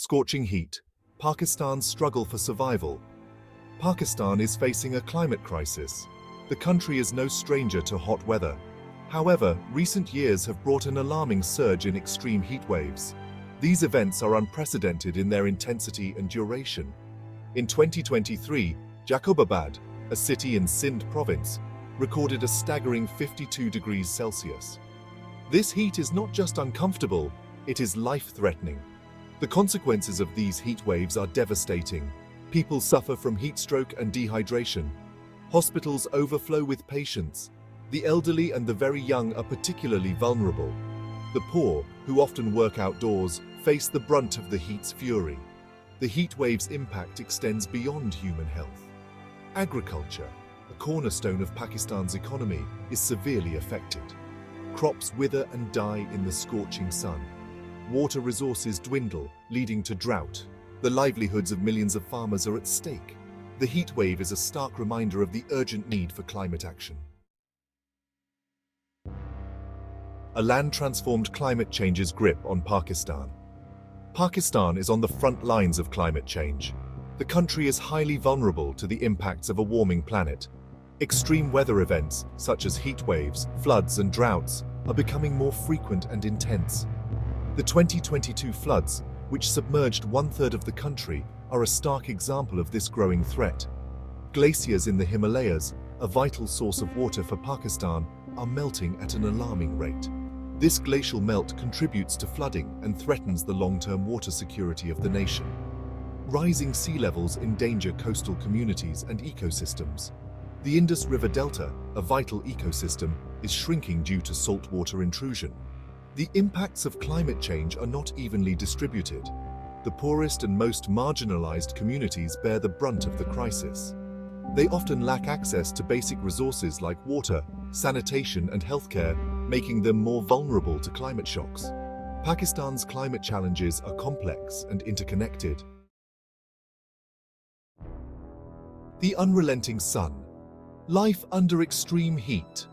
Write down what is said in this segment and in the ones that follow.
Scorching heat. Pakistan's struggle for survival. Pakistan is facing a climate crisis. The country is no stranger to hot weather. However, recent years have brought an alarming surge in extreme heat waves. These events are unprecedented in their intensity and duration. In 2023, Jacobabad, a city in Sindh province, recorded a staggering 52 degrees Celsius. This heat is not just uncomfortable, it is life-threatening. The consequences of these heat waves are devastating. People suffer from heat stroke and dehydration. Hospitals overflow with patients. The elderly and the very young are particularly vulnerable. The poor, who often work outdoors, face the brunt of the heat's fury. The heat wave's impact extends beyond human health. Agriculture, a cornerstone of Pakistan's economy, is severely affected. Crops wither and die in the scorching sun. Water resources dwindle, leading to drought. The livelihoods of millions of farmers are at stake. The heat wave is a stark reminder of the urgent need for climate action. A land-transformed climate change's grip on Pakistan. Pakistan is on the front lines of climate change. The country is highly vulnerable to the impacts of a warming planet. Extreme weather events, such as heat waves, floods, and droughts, are becoming more frequent and intense. The 2022 floods, which submerged one-third of the country, are a stark example of this growing threat. Glaciers in the Himalayas, a vital source of water for Pakistan, are melting at an alarming rate. This glacial melt contributes to flooding and threatens the long-term water security of the nation. Rising sea levels endanger coastal communities and ecosystems. The Indus River Delta, a vital ecosystem, is shrinking due to saltwater intrusion. The impacts of climate change are not evenly distributed. The poorest and most marginalized communities bear the brunt of the crisis. They often lack access to basic resources like water, sanitation, and healthcare, making them more vulnerable to climate shocks. Pakistan's climate challenges are complex and interconnected. The unrelenting sun. Life under extreme heat.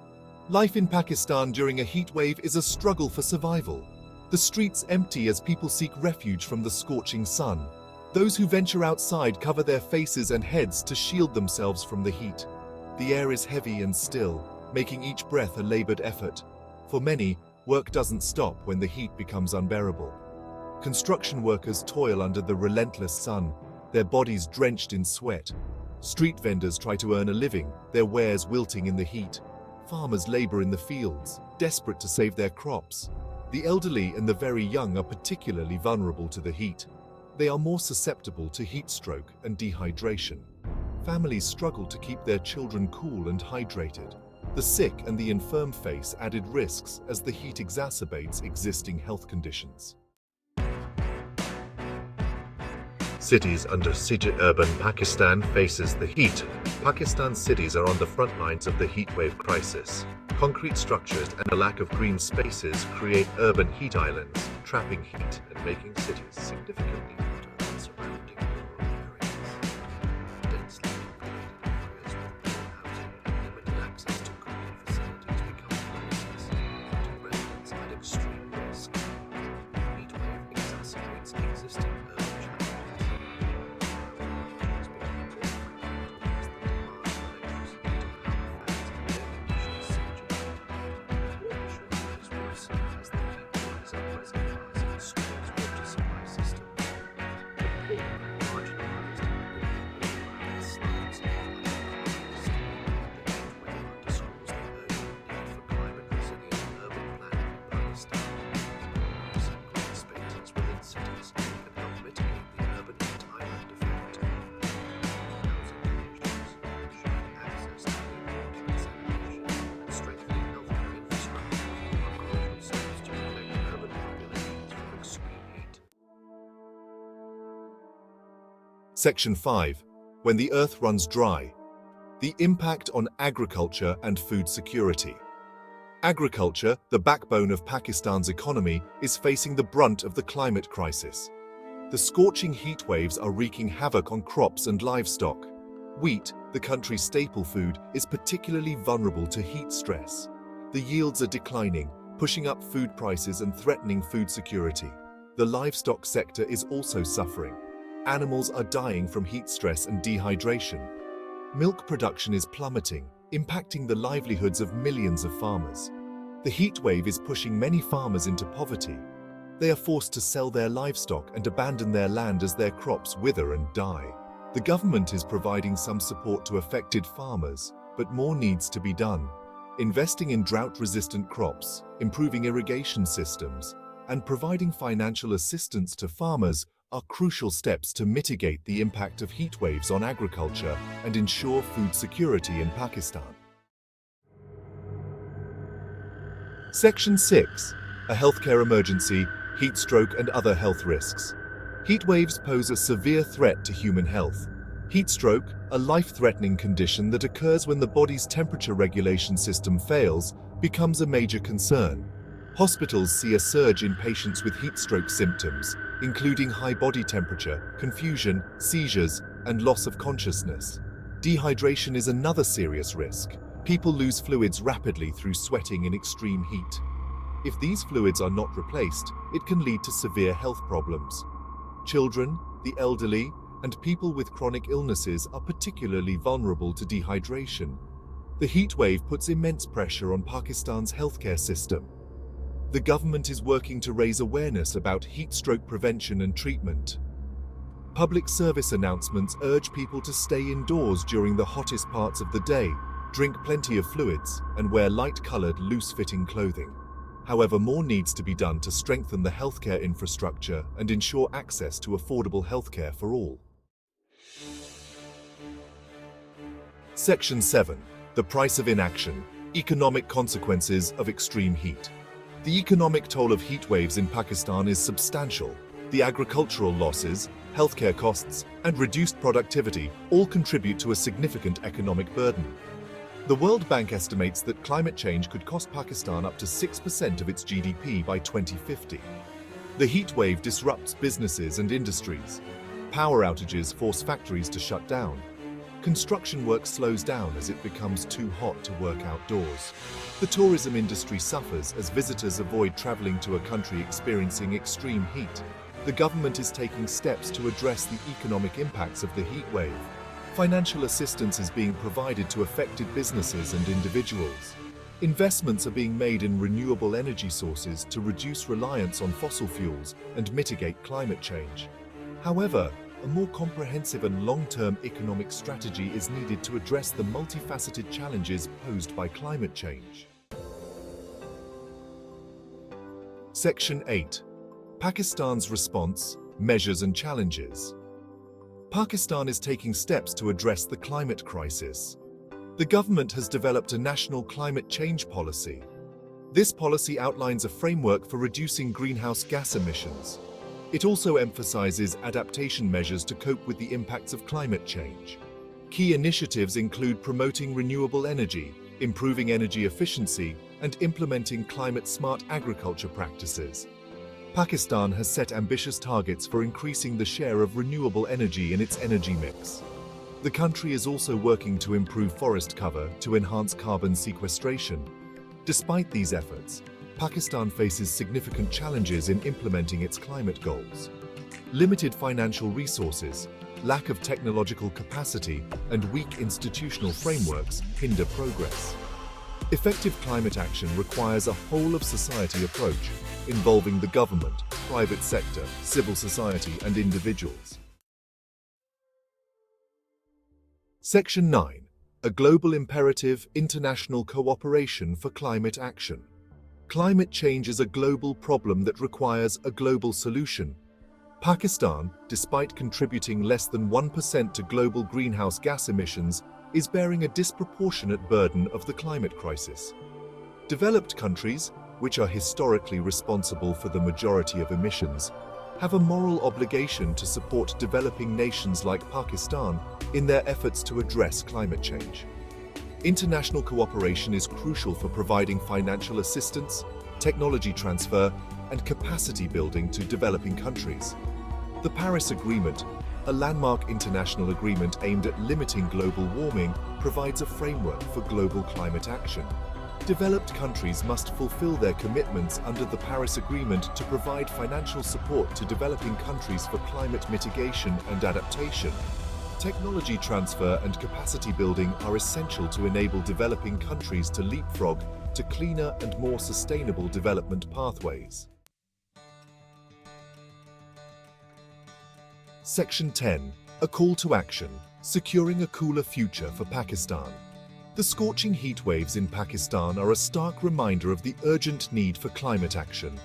Life in Pakistan during a heat wave is a struggle for survival. The streets empty as people seek refuge from the scorching sun. Those who venture outside cover their faces and heads to shield themselves from the heat. The air is heavy and still, making each breath a labored effort. For many, work doesn't stop when the heat becomes unbearable. Construction workers toil under the relentless sun, their bodies drenched in sweat. Street vendors try to earn a living, their wares wilting in the heat. Farmers labor in the fields, desperate to save their crops. The elderly and the very young are particularly vulnerable to the heat. They are more susceptible to heat stroke and dehydration. Families struggle to keep their children cool and hydrated. The sick and the infirm face added risks as the heat exacerbates existing health conditions. Cities under siege. Urban Pakistan faces the heat. Pakistan's cities are on the front lines of the heatwave crisis. Concrete structures and a lack of green spaces create urban heat islands, trapping heat and making cities significantly hotter than surrounding rural areas. Densely populated areas with poor housing and limited access to cooling facilities become places, putting residents at extreme risk. Heatwave exacerbates existing urban challenges. Section 5. When the earth runs dry. The impact on agriculture and food security. Agriculture, the backbone of Pakistan's economy, is facing the brunt of the climate crisis. The scorching heat waves are wreaking havoc on crops and livestock. Wheat, the country's staple food, is particularly vulnerable to heat stress. The yields are declining, pushing up food prices and threatening food security. The livestock sector is also suffering. Animals are dying from heat stress and dehydration. Milk production is plummeting, impacting the livelihoods of millions of farmers. The heat wave is pushing many farmers into poverty. They are forced to sell their livestock and abandon their land as their crops wither and die. The government is providing some support to affected farmers, but more needs to be done. Investing in drought-resistant crops, improving irrigation systems, and providing financial assistance to farmers are crucial steps to mitigate the impact of heat waves on agriculture and ensure food security in Pakistan. Section 6. A healthcare emergency, heat stroke and other health risks. Heat waves pose a severe threat to human health. Heat stroke, a life-threatening condition that occurs when the body's temperature regulation system fails, becomes a major concern. Hospitals see a surge in patients with heat stroke symptoms, including high body temperature, confusion, seizures, and loss of consciousness. Dehydration is another serious risk. People lose fluids rapidly through sweating in extreme heat. If these fluids are not replaced, it can lead to severe health problems. Children, the elderly, and people with chronic illnesses are particularly vulnerable to dehydration. The heat wave puts immense pressure on Pakistan's healthcare system. The government is working to raise awareness about heat stroke prevention and treatment. Public service announcements urge people to stay indoors during the hottest parts of the day, drink plenty of fluids, and wear light-colored, loose-fitting clothing. However, more needs to be done to strengthen the healthcare infrastructure and ensure access to affordable healthcare for all. Section 7. The price of inaction. Economic consequences of extreme heat. The economic toll of heat waves in Pakistan is substantial. The agricultural losses, healthcare costs, and reduced productivity all contribute to a significant economic burden. The World Bank estimates that climate change could cost Pakistan up to 6% of its GDP by 2050. The heat wave disrupts businesses and industries. Power outages force factories to shut down. Construction work slows down as it becomes too hot to work outdoors. The tourism industry suffers as visitors avoid traveling to a country experiencing extreme heat. The government is taking steps to address the economic impacts of the heat wave. Financial assistance is being provided to affected businesses and individuals. Investments are being made in renewable energy sources to reduce reliance on fossil fuels and mitigate climate change. However, a more comprehensive and long-term economic strategy is needed to address the multifaceted challenges posed by climate change. Section 8. Pakistan's response, measures and challenges. Pakistan is taking steps to address the climate crisis. The government has developed a national climate change policy. This policy outlines a framework for reducing greenhouse gas emissions. It also emphasizes adaptation measures to cope with the impacts of climate change. Key initiatives include promoting renewable energy, improving energy efficiency, and implementing climate-smart agriculture practices. Pakistan has set ambitious targets for increasing the share of renewable energy in its energy mix. The country is also working to improve forest cover to enhance carbon sequestration. Despite these efforts, Pakistan faces significant challenges in implementing its climate goals. Limited financial resources, lack of technological capacity, and weak institutional frameworks hinder progress. Effective climate action requires a whole-of-society approach, involving the government, private sector, civil society, and individuals. Section 9. A global imperative, international cooperation for climate action. Climate change is a global problem that requires a global solution. Pakistan, despite contributing less than 1% to global greenhouse gas emissions, is bearing a disproportionate burden of the climate crisis. Developed countries, which are historically responsible for the majority of emissions, have a moral obligation to support developing nations like Pakistan in their efforts to address climate change. International cooperation is crucial for providing financial assistance, technology transfer, and capacity building to developing countries. The Paris Agreement, a landmark international agreement aimed at limiting global warming, provides a framework for global climate action. Developed countries must fulfill their commitments under the Paris Agreement to provide financial support to developing countries for climate mitigation and adaptation. Technology transfer and capacity building are essential to enable developing countries to leapfrog to cleaner and more sustainable development pathways. Section 10. A call to action, securing a cooler future for Pakistan. The scorching heat waves in Pakistan are a stark reminder of the urgent need for climate action.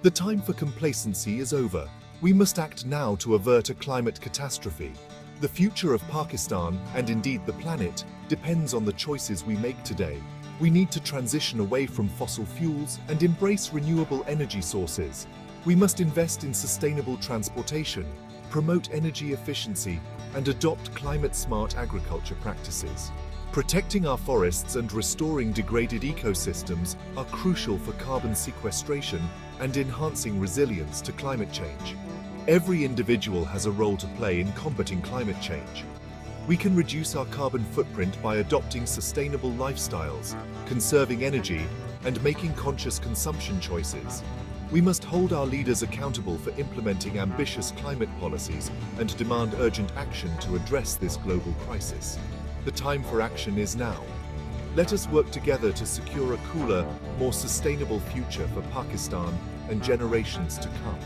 The time for complacency is over. We must act now to avert a climate catastrophe. The future of Pakistan, and indeed the planet, depends on the choices we make today. We need to transition away from fossil fuels and embrace renewable energy sources. We must invest in sustainable transportation, promote energy efficiency, and adopt climate-smart agriculture practices. Protecting our forests and restoring degraded ecosystems are crucial for carbon sequestration and enhancing resilience to climate change. Every individual has a role to play in combating climate change. We can reduce our carbon footprint by adopting sustainable lifestyles, conserving energy, and making conscious consumption choices. We must hold our leaders accountable for implementing ambitious climate policies and demand urgent action to address this global crisis. The time for action is now. Let us work together to secure a cooler, more sustainable future for Pakistan and generations to come.